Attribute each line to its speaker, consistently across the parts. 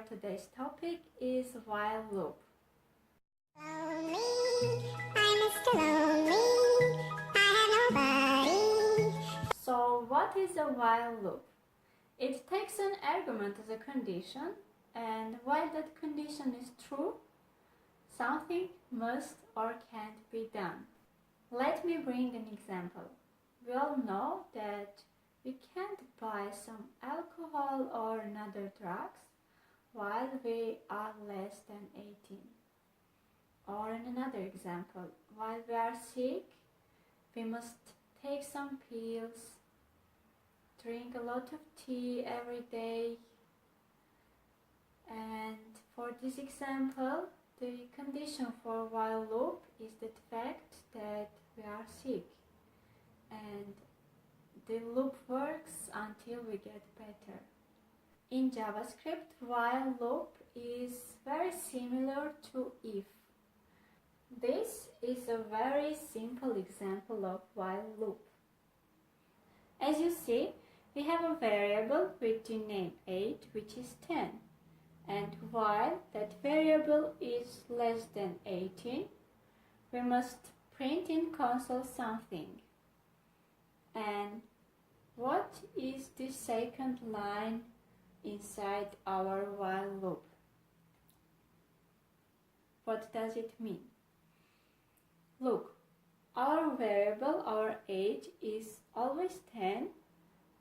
Speaker 1: today's topic is while loop.
Speaker 2: Lonely, I'm Mr. Lonely, I have nobody.
Speaker 1: So what is a while loop? It takes an argument as a condition, and while that condition is true, something must or can't be done. Let me bring an example. We all know that we can't buy some alcohol or another drugs while we are less than 18. Or in another example, while we are sick, we must take some pills, drink a lot of tea every day. And for this example, the condition for while loop is the fact that we are sick, and the loop works until we get better. In JavaScript, while loop is very similar to if. This is a very simple example of while loop. As you see, we have a variable with the name age, which is 10. And while that variable is less than 18, we must print in console something. And what is the second line inside our while loop? What does it mean? Look, our variable, our age, is always 10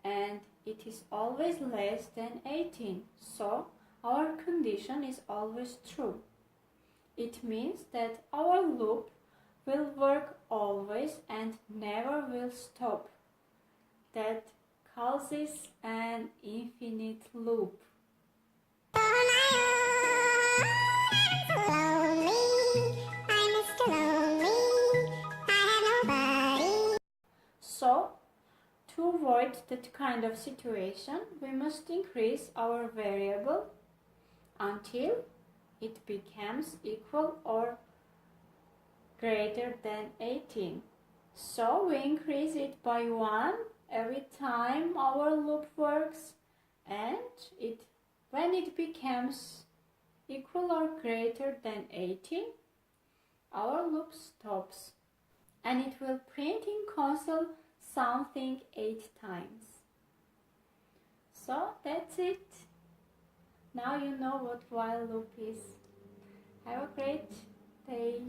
Speaker 1: and it is always less than 18. So our condition is always true. It means that our loop will work always and never will stop. That causes an infinite loop. So, to avoid that kind of situation, we must increase our variable until it becomes equal or greater than 18. So we increase it by 1 every time our loop works, and when it becomes equal or greater than 18, our loop stops and it will print in console something 8 times. So that's it. Now you know what while loop is. Have a great day.